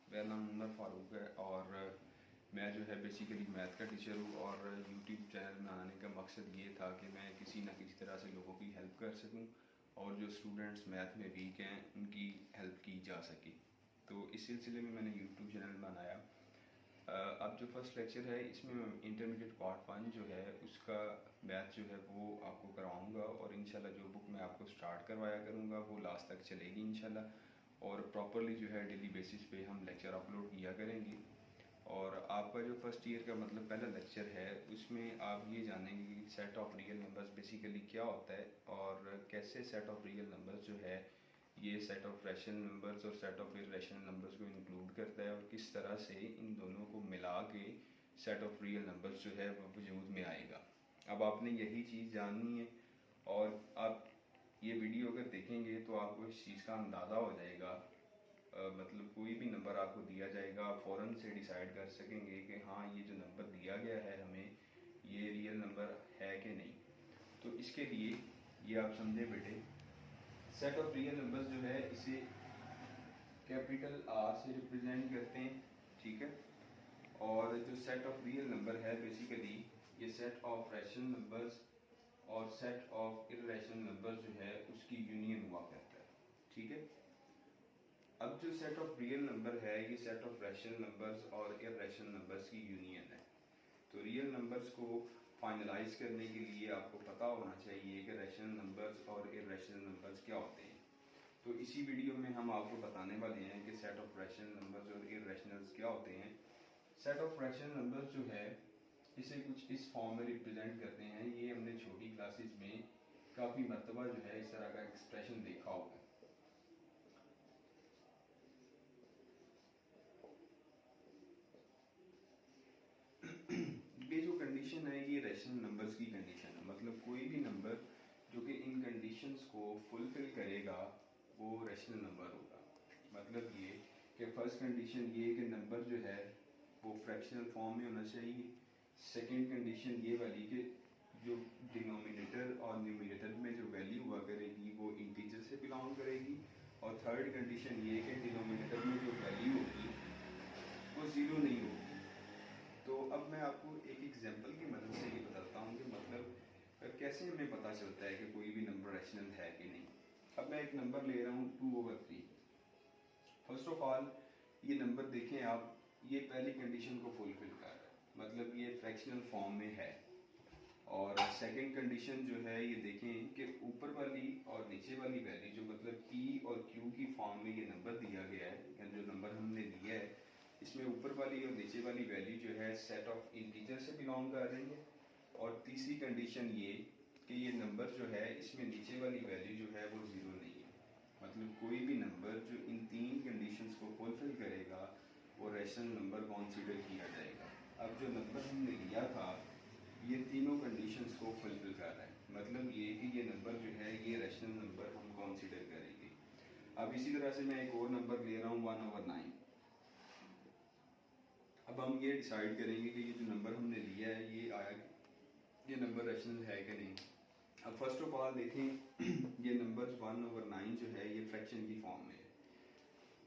मेरा नाम उमर फ़ारूक है और मैं जो है बेसिकली मैथ का टीचर हूँ और यूट्यूब चैनल बनाने का मकसद ये था कि मैं किसी न किसी तरह से लोगों की हेल्प कर सकूँ और जो स्टूडेंट्स मैथ में वीक हैं उनकी हेल्प की जा सके। तो इस सिलसिले में मैंने यूट्यूब चैनल बनाया। अब जो फर्स्ट लेक्चर है इसमें मैं इंटरमीडिएट पार्ट 1 जो है उसका मैथ जो है वो आपको करवाऊँगा और इंशाल्लाह जो बुक मैं आपको स्टार्ट करवाया करूँगा वो लास्ट तक चलेगी इंशाल्लाह। और प्रॉपरली जो है डेली बेसिस पे हम लेक्चर अपलोड किया करेंगे। और आपका जो फर्स्ट ईयर का मतलब पहला लेक्चर है उसमें आप ये जानेंगे कि set of real numbers basically क्या होता है और कैसे सेट ऑफ रियल नंबर्स जो है ये सेट ऑफ रैशनल नंबर्स और सेट ऑफ इर्रेशनल नंबर्स को इंक्लूड करता है और किस तरह से इन दोनों को मिला के सेट ऑफ रियल नंबर्स जो है वो वजूद में आएगा। अब आपने यही चीज़ जाननी है और आप ये वीडियो अगर देखेंगे तो आपको इस चीज़ का अंदाज़ा हो जाएगा। मतलब कोई भी नंबर आपको दिया जाएगा आप फ़ौरन से डिसाइड कर सकेंगे कि हाँ ये जो नंबर दिया गया है हमें ये रियल नंबर है कि नहीं। तो इसके लिए ये आप समझे बेटे, सेट ऑफ रियल नंबर्स जो है इसे कैपिटल आर से रिप्रेजेंट करते हैं, ठीक है। और जो सेट ऑफ रियल नंबर है बेसिकली ये सेट ऑफ रैशनल नंबर्स और सेट ऑफ इर्रेशनल नंबर्स जो है उसकी यूनियन हुआ करता है, ठीक है। अब जो सेट ऑफ रियल नंबर है ये सेट ऑफ रैशनल नंबर्स और इर्रेशनल नंबर्स की यूनियन है। तो रियल नंबर्स को फाइनलाइज करने के लिए आपको पता होना चाहिए कि रैशनल नंबर्स और इर्रेशनल नंबर्स क्या होते हैं। तो इसी वीडियो में हम आपको बताने वाले हैं कि सेट ऑफ रैशनल नंबर्स और इर्रेशनल्स क्या होते हैं। सेट ऑफ रैशनल नंबर्स जो है इसे कुछ इस फॉर्म में रिप्रेजेंट करते हैं। ये हमने छोटी क्लासेस में काफ़ी मरतबा जो है इस तरह का एक्सप्रेशन देखा होगा। ये जो कंडीशन है ये रैशनल नंबर्स की कंडीशन है। मतलब कोई भी नंबर जो कि इन कंडीशंस को फुलफिल करेगा वो रैशनल नंबर होगा। मतलब ये कि फर्स्ट कंडीशन ये कि नंबर जो है वो फ्रैक्शनल फॉर्म में होना चाहिए। सेकंड कंडीशन ये वाली कि जो डिनोमिनेटर और न्यूमरेटर में जो वैल्यू हुआ करेगी वो इंटीजर से बिलोंग करेगी। और थर्ड कंडीशन ये कि डिनोमिनेटर में जो वैल्यू होगी वो ज़ीरो नहीं होगी। तो अब मैं आपको एक एग्जांपल की मदद से ये बताता हूँ कि मतलब कैसे हमें पता चलता है कि कोई भी नंबर रैशनल है कि नहीं। अब मैं एक नंबर ले रहा हूँ 2/3। फर्स्ट ऑफ ऑल ये नंबर देखें आप, ये पहली कंडीशन को फुलफिल कर रहा है, मतलब ये फ्रैक्शनल फॉर्म में है। और सेकंड कंडीशन जो है ये देखें कि ऊपर वाली और नीचे वाली वैल्यू जो मतलब P और Q की फॉर्म में ये नंबर दिया गया है, या जो नंबर हमने लिया है इसमें ऊपर वाली और नीचे वाली वैल्यू जो है सेट ऑफ इंटीजर से बिलोंग कर रही है। और तीसरी कंडीशन ये कि ये नंबर जो है इसमें नीचे वाली वैल्यू जो है वो ज़ीरो नहीं है। मतलब कोई भी नंबर जो इन तीन कंडीशंस को फुलफिल करेगा वो रैशनल नंबर कंसीडर किया जाएगा। अब जो नंबर हमने लिया था ये तीनों कंडीशंस को फुलफिल कर रहा है, मतलब ये कि ये नंबर जो है ये रैशनल नंबर हम कंसीडर करेंगे। अब इसी तरह से मैं एक और नंबर ले रहा हूँ 1/9। अब हम ये डिसाइड करेंगे कि ये जो नंबर हमने लिया है ये आया, ये नंबर रैशनल है कि नहीं। अब फर्स्ट ऑफ ऑल देखें ये नंबर 1/9 जो है ये फ्रैक्शन की फॉर्म में है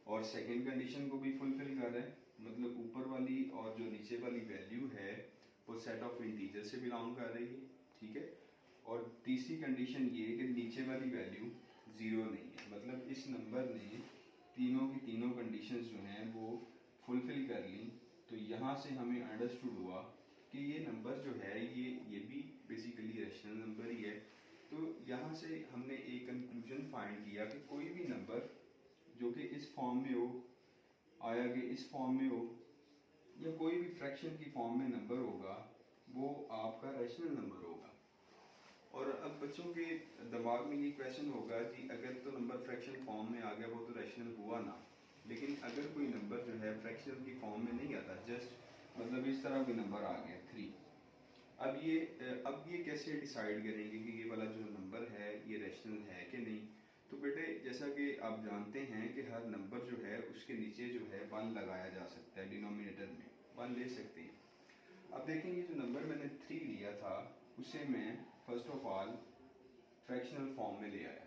और सेकेंड कंडीशन को भी फुलफिल कर रहा है, मतलब ऊपर वाली और जो नीचे वाली वैल्यू है वो सेट ऑफ इंटीजर से बिलोंग कर रही है, ठीक है। और तीसरी कंडीशन ये कि नीचे वाली वैल्यू ज़ीरो नहीं है। मतलब इस नंबर ने तीनों की तीनों कंडीशंस जो हैं वो फुलफिल कर ली। तो यहाँ से हमें अंडरस्टूड हुआ कि ये नंबर जो है ये भी बेसिकली रैशनल नंबर ही है। तो यहाँ से हमने एक कंक्लूजन फाइंड किया कि कोई भी नंबर जो कि इस फॉर्म में हो, आया कि इस फॉर्म में हो, या कोई भी फ्रैक्शन की फॉर्म में नंबर होगा वो आपका रैशनल नंबर होगा। और अब बच्चों के दिमाग में ये क्वेश्चन होगा कि अगर तो नंबर फ्रैक्शन फॉर्म में आ गया वो तो रैशनल हुआ ना, लेकिन अगर कोई नंबर जो है फ्रैक्शनल की फॉर्म में नहीं आता, जस्ट मतलब इस तरह कोई नंबर आ गया 3, अब ये कैसे डिसाइड करेंगे कि ये वाला जो नंबर है ये रैशनल है कि नहीं। तो बेटे जैसा कि आप जानते हैं कि हर नंबर जो है उसके नीचे जो है 1 लगाया जा सकता है, डिनोमिनेटर में 1 ले सकते हैं। अब देखेंगे जो नंबर मैंने 3 लिया था उसे मैं first of all fractional form में ले आया।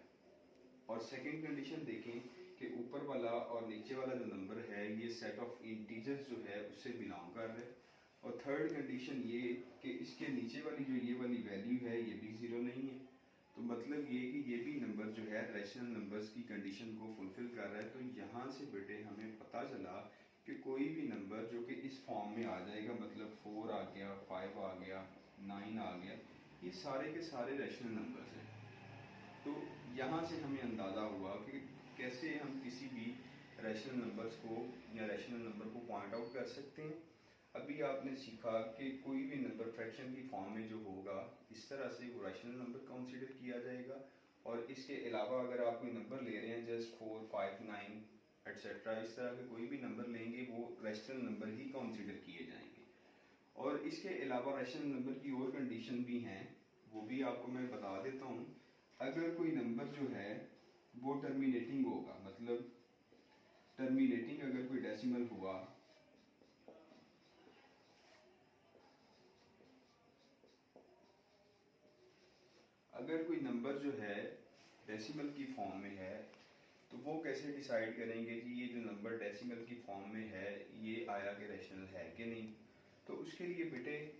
और सेकंड कंडीशन देखें कि ऊपर वाला और नीचे वाला जो नंबर है ये सेट ऑफ इंटीजर्स जो है उससे बिलोंग कर रहे हैं। और थर्ड कंडीशन ये कि इसके नीचे वाली जो ये वाली वैल्यू है ये भी ज़ीरो नहीं है। तो मतलब ये कि ये भी नंबर जो है रैशनल नंबर्स की कंडीशन को फुलफिल कर रहा है। तो यहाँ से बेटे हमें पता चला कि कोई भी नंबर जो कि इस फॉर्म में आ जाएगा, मतलब 4 आ गया, 5 आ गया, 9 आ गया, ये सारे के सारे रैशनल नंबर्स हैं। तो यहाँ से हमें अंदाज़ा हुआ कि कैसे हम किसी भी रैशनल नंबर्स को या रैशनल नंबर को पॉइंट आउट कर सकते हैं। अभी आपने सीखा कि कोई भी नंबर फ्रैक्शन की फॉर्म में जो होगा इस तरह से वो रैशनल नंबर कंसीडर किया जाएगा। और इसके अलावा अगर आप कोई नंबर ले रहे हैं जस्ट 4, 5, 9 एट्सेट्रा, इस तरह के कोई भी नंबर लेंगे वो रैशनल नंबर ही कंसीडर किए जाएंगे। और इसके अलावा रैशनल नंबर की और कंडीशन भी हैं, वो भी आपको मैं बता देता हूँ। अगर कोई नंबर जो है वो टर्मिनेटिंग होगा, मतलब टर्मिनेटिंग अगर कोई डेसिमल हुआ, अगर कोई नंबर जो है डेसिमल की फॉर्म में है, तो वो कैसे डिसाइड करेंगे कि ये जो नंबर डेसिमल की फॉर्म में है ये आया के रैशनल है कि नहीं। तो उसके लिए बेटे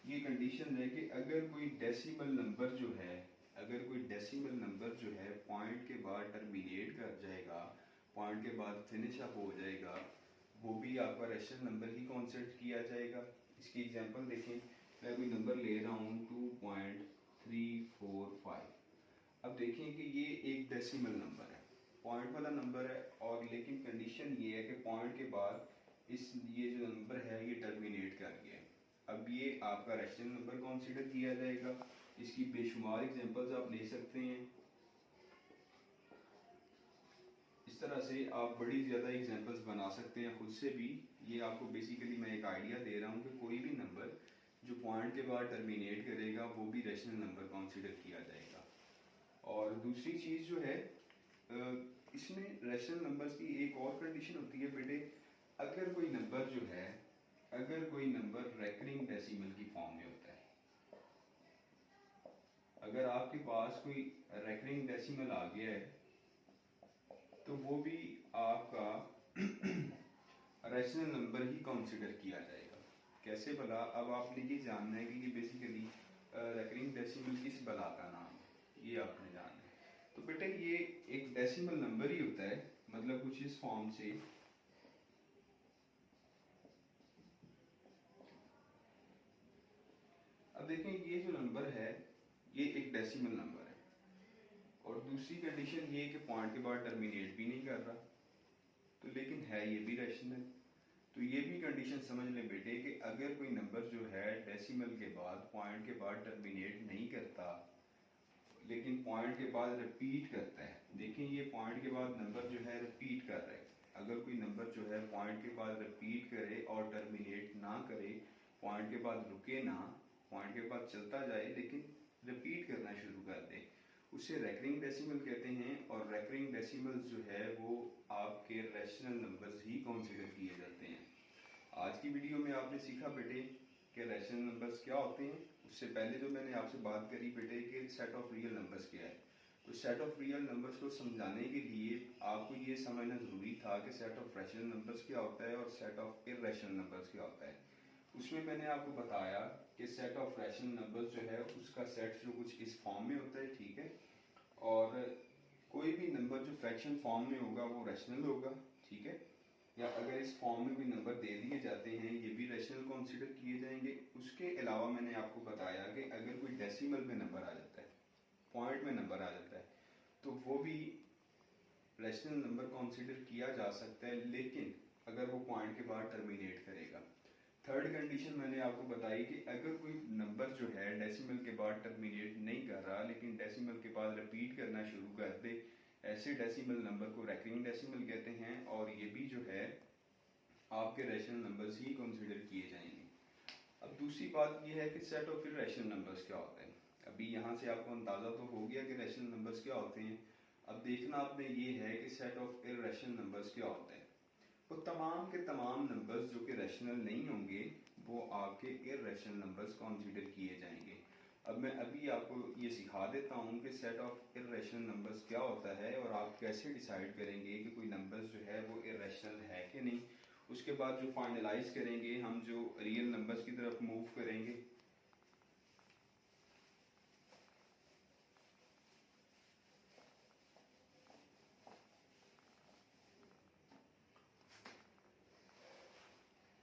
ये कंडीशन है कि अगर कोई डेसिमल नंबर जो है, अगर कोई डेसिमल नंबर जो है पॉइंट के बाद टर्मिनेट कर जाएगा, पॉइंट के बाद फिनिश अप हो जाएगा, वो भी आपका रैशनल नंबर ही कॉन्सिडर किया जाएगा। इसकी एग्जांपल देखें, मैं कोई नंबर ले रहा हूँ 2.345। अब देखें कि ये एक डेसिमल नंबर है, पॉइंट वाला नंबर है, और लेकिन कंडीशन ये है कि पॉइंट के बाद ये जो नंबर है ये टर्मिनेट कर गया। अब ये आपका रैशनल नंबर कंसीडर किया जाएगा। इसकी बेशुमार एग्जांपल्स आप ले सकते हैं। इस तरह से आप बड़ी ज़्यादा एग्जांपल्स बना सकते हैं खुद से भी। ये आपको बेसिकली मैं एक आइडिया दे रहा हूँ कि कोई भी नंबर जो पॉइंट के बाद टर्मिनेट करेगा वो भी रैशनल नंबर कंसीडर किया जाएगा। और दूसरी चीज़ जो है इसमें रैशनल नंबर्स की एक और कंडीशन होती है बेटे, अगर कोई नंबर जो है, अगर कोई नंबर रेकरिंग डेसिमल की फॉर्म में होता है, अगर आपके पास कोई रेकरिंग डेसिमल आ गया है तो वो भी आपका रैशनल नंबर ही कंसीडर किया जाएगा। कैसे भला? अब आपने ये जानना है कि ये बेसिकली रेकरिंग डेसिमल किस बला का नाम है, ये आपने जानना है। तो बेटे ये एक डेसिमल नंबर ही होता है, मतलब कुछ इस फॉर्म से, अब देखें ये जो नंबर है ये एक डेसिमल नंबर है, और दूसरी कंडीशन ये कि पॉइंट के बाद टर्मिनेट भी नहीं कर रहा, तो लेकिन है ये भी रैशनल। तो ये भी कंडीशन समझ लें बेटे कि अगर कोई नंबर जो है डेसिमल के बाद पॉइंट के बाद टर्मिनेट नहीं करता लेकिन पॉइंट के बाद रिपीट करता है, देखें ये पॉइंट के बाद नंबर जो है रिपीट कर रहा है। अगर कोई नंबर जो है पॉइंट के बाद रिपीट करे और टर्मिनेट ना करे, पॉइंट के बाद रुके ना, पॉइंट के बाद चलता जाए लेकिन रिपीट करना शुरू कर दे, उसे रेकरिंग डेसिमल कहते हैं। और रेकरिंग डेसिमल्स जो है वो आपके रैशनल नंबर्स ही कंसीडर किए जाते हैं। आज की वीडियो में आपने सीखा बेटे कि रैशनल नंबर्स क्या होते हैं। उससे पहले जो मैंने आपसे बात करी बेटे कि सेट ऑफ रियल नंबर्स क्या है, तो सेट ऑफ रियल नंबर्स को समझाने के लिए आपको ये समझना ज़रूरी था कि सेट ऑफ रैशनल नंबर्स क्या होता है और सेट ऑफ इर्रेशनल नंबर्स क्या होता है। उसमें मैंने आपको बताया कि सेट ऑफ रैशनल नंबर्स जो है उसका सेट जो कुछ इस फॉर्म में होता है, ठीक है, और कोई भी नंबर जो फ्रैक्शन फॉर्म में होगा वो रैशनल होगा, ठीक है, या अगर इस फॉर्म में कोई नंबर दे दिए जाते हैं ये भी रैशनल कंसीडर किए जाएंगे। उसके अलावा मैंने आपको बताया कि अगर कोई डेसिमल में नंबर आ जाता है, पॉइंट में नंबर आ जाता है, तो वो भी रैशनल नंबर कंसीडर किया जा सकता है, लेकिन अगर वो पॉइंट के बाद टर्मिनेट करेगा। थर्ड कंडीशन मैंने आपको बताई कि अगर कोई नंबर जो है डेसिमल के बाद टर्मिनेट नहीं कर रहा लेकिन डेसिमल के बाद रिपीट करना शुरू कर दे, ऐसे डेसिमल नंबर को रेकरिंग डेसिमल कहते हैं, और ये भी जो है आपके रैशनल नंबर्स ही कंसीडर किए जाएंगे। अब दूसरी बात ये है कि सेट ऑफ इर्रेशनल नंबर्स क्या होते हैं। अभी यहाँ से आपको अंदाज़ा तो हो गया कि रैशनल नंबर्स क्या होते हैं। अब देखना आपने ये है कि सेट ऑफ इर्रेशनल नंबर्स क्या होते हैं। तो तमाम के तमाम नंबर्स जो कि रैशनल नहीं होंगे वो आपके इर्रेशनल नंबर्स कंसीडर किए जाएंगे। अब मैं अभी आपको ये सिखा देता हूँ कि सेट ऑफ इर्रेशनल नंबर्स क्या होता है और आप कैसे डिसाइड करेंगे कि कोई नंबर्स जो है वो इर्रेशनल है कि नहीं। उसके बाद जो फाइनलाइज करेंगे हम जो रियल नंबर्स की तरफ मूव करेंगे।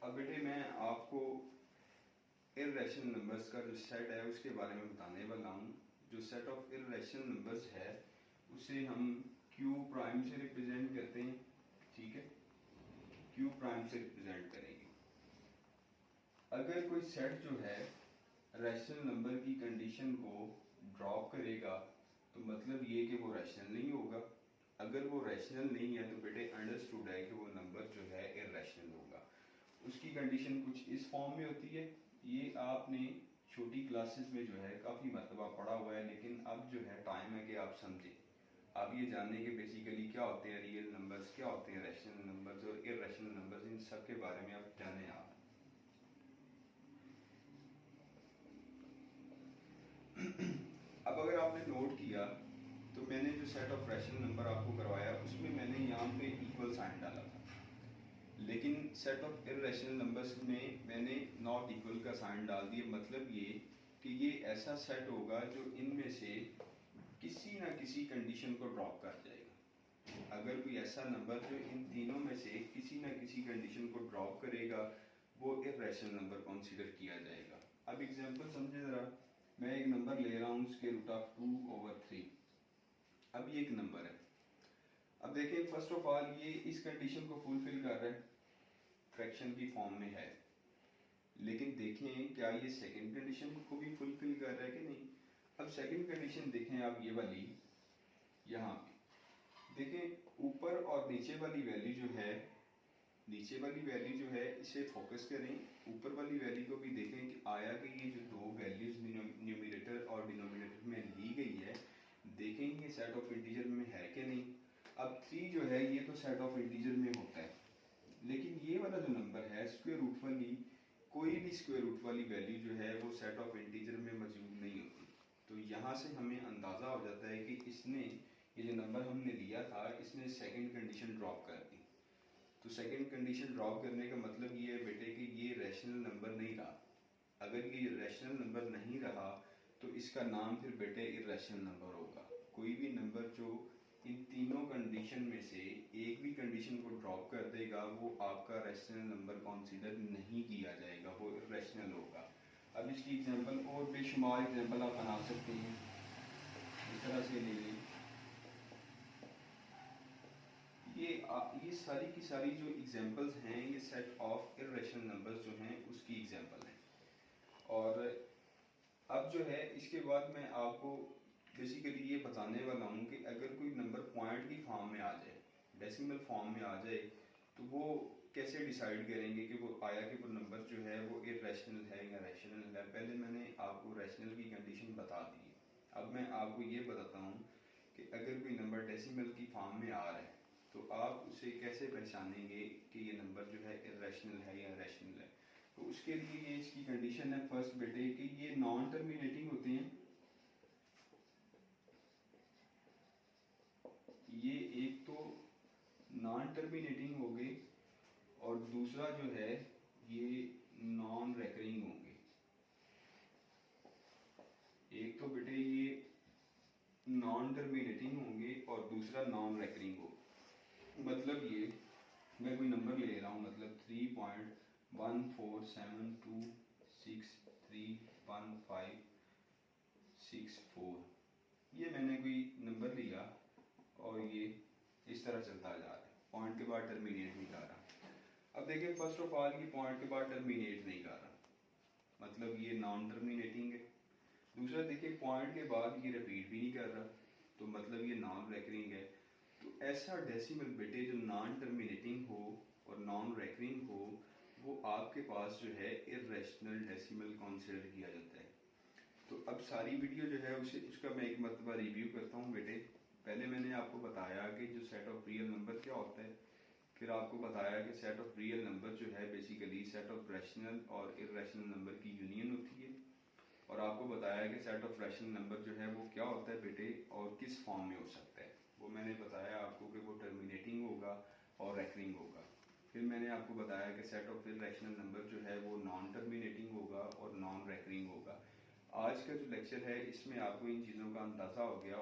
अब बेटे मैं आपको इर्रेशनल नंबर्स का जो सेट है उसके बारे में बताने वाला हूँ। जो सेट ऑफ इर्रेशनल नंबर्स है उसे हम क्यू प्राइम से रिप्रेजेंट करते हैं, ठीक है, क्यू प्राइम से रिप्रेजेंट करेंगे। अगर कोई सेट जो है रैशनल नंबर की कंडीशन को ड्रॉप करेगा तो मतलब ये कि वो रैशनल नहीं होगा। अगर वो रैशनल नहीं है तो बेटे अंडरस्टूड है कि वो नंबर जो है इर्रेशनल होगा। उसकी कंडीशन कुछ इस फॉर्म में होती है, ये आपने छोटी क्लासेस में जो है काफ़ी मरतबा पढ़ा हुआ है, लेकिन अब जो है टाइम है कि आप समझें, आप ये जानें कि बेसिकली क्या होते हैं रियल नंबर्स, क्या होते हैं रैशनल नंबर्स और इर्रेशनल नंबर्स, इन सब के बारे में आप जानें। आप अब अगर आपने नोट किया तो मैंने जो सेट ऑफ रैशनल नंबर आपको करवाया उसमें मैंने यहाँ पे इक्वल साइन डाला था, लेकिन सेट ऑफ इर्रेशनल नंबर्स में मैंने नॉट इक्वल का साइन डाल दिया। मतलब ये कि ये ऐसा सेट होगा जो इनमें से किसी ना किसी कंडीशन को ड्रॉप कर जाएगा। अगर कोई ऐसा नंबर जो इन तीनों में से किसी ना किसी कंडीशन को ड्रॉप करेगा वो इर्रेशनल नंबर कंसीडर किया जाएगा। अब एग्जांपल समझे ज़रा, मैं एक नंबर ले रहा हूँ स्क्वायर रूट ऑफ 2/3। अब ये एक नंबर है। अब देखें फर्स्ट ऑफ ऑल ये इस कंडीशन को फुलफिल कर रहा है, फ्रैक्शन की फॉर्म में है, लेकिन देखें क्या ये सेकंड कंडीशन को भी फुलफिल कर रहा है कि नहीं। अब सेकंड कंडीशन देखें आप, ये वाली यहाँ पे देखें ऊपर और नीचे वाली वैल्यू जो है, नीचे वाली वैल्यू जो है इसे फोकस करें, ऊपर वाली वैल्यू को भी देखें कि आया कि ये जो दो वैल्यूज न्यूमरेटर और डिनोमिनेटर में ली गई है, देखेंगे सेट ऑफ इंटीजर में है कि नहीं। अब 3 जो है ये तो सेट ऑफ इंटीजर में होता है, लेकिन ये वाला जो नंबर है स्क्वायर रूट वाली, कोई भी स्क्वायर रूट वाली वैल्यू जो है वो सेट ऑफ इंटीजर में मौजूद नहीं होती। तो यहाँ से हमें अंदाज़ा हो जाता है कि इसने, ये जो नंबर हमने लिया था, इसने सेकंड कंडीशन ड्रॉप कर दी। तो सेकंड कंडीशन ड्रॉप करने का मतलब ये है बेटे कि ये रैशनल नंबर नहीं रहा। अगर ये रैशनल नंबर नहीं रहा तो इसका नाम फिर बेटे इर्रेशनल नंबर होगा। कोई भी नंबर जो इन तीनों कंडीशन में से एक भी कंडीशन को ड्रॉप कर देगा वो आपका रैशनल नंबर कंसीडर नहीं किया जाएगा, वो इर्रेशनल होगा। अब इसकी एग्जांपल और बेशुमार एग्जांपल आप बना सकते हैं, इस तरह से ले लें। ये सारी की सारी जो एग्जांपल्स हैं ये सेट ऑफ इर्रेशनल नंबर्स जो हैं उसकी एग्जांपल हैं। और अब जो है इसके बाद मैं आपको बेसिकली ये बताने वाला हूँ कि अगर कोई नंबर पॉइंट की फॉर्म में आ जाए, डेसिमल फॉर्म में आ जाए, तो वो कैसे डिसाइड करेंगे कि वो आया कि वो नंबर जो है वो इर्रेशनल है या रैशनल है। पहले मैंने आपको रैशनल की कंडीशन बता दी है, अब मैं आपको ये बताता हूँ कि अगर कोई नंबर डेसिमल की फॉर्म में आ रहा है तो आप उसे कैसे पहचानेंगे कि ये नंबर जो है इर्रेशनल है या रैशनल है। तो उसके लिए ये इसकी कंडीशन है फर्स्ट बेटे कि ये नॉन टर्मिनेटिंग होते हैं, ये एक तो नॉन टर्मिनेटिंग हो गए और दूसरा जो है ये नॉन रेकरिंग होंगे। एक तो बेटे ये नॉन टर्मिनेटिंग होंगे और दूसरा नॉन रेकरिंग हो। मतलब ये मैं कोई नंबर ले रहा हूँ, मतलब 3.14726315564, ये मैंने कोई नंबर लिया और ये इस तरह चलता जा रहा है, पॉइंट के बाद टर्मिनेट नहीं कर रहा। अब देखिए फर्स्ट ऑफ ऑल ये पॉइंट के बाद टर्मिनेट नहीं कर रहा, मतलब ये नॉन टर्मिनेटिंग है। दूसरा देखिए पॉइंट के बाद ये रिपीट भी नहीं कर रहा, तो मतलब ये नॉन रेकरिंग है। तो ऐसा डेसिमल बेटे जो नॉन टर्मिनेटिंग हो और नॉन रेकरिंग हो वो आपके पास जो है इर्रेशनल डेसिमल कंसीडर किया जाता है। तो अब सारी वीडियो जो है उसका मैं एक मरतबा रिव्यू करता हूँ बेटे। पहले मैंने आपको बताया कि जो सेट ऑफ रियल नंबर क्या होता है, फिर आपको बताया कि सेट ऑफ रियल नंबर जो है बेसिकली सेट ऑफ रैशनल और इर्रेशनल नंबर की यूनियन होती है, और आपको बताया कि सेट ऑफ रैशनल नंबर जो है वो क्या होता है बेटे और किस फॉर्म में हो सकता है। वो मैंने बताया आपको कि वो टर्मिनेटिंग होगा और रेकरिंग होगा। फिर मैंने आपको बताया कि सेट ऑफ इरेशनल नंबर जो है वो नॉन टर्मिनेटिंग होगा और नॉन रेकरिंग होगा। आज का जो लेक्चर है इसमें आपको इन चीज़ों का अंदाज़ा हो गया।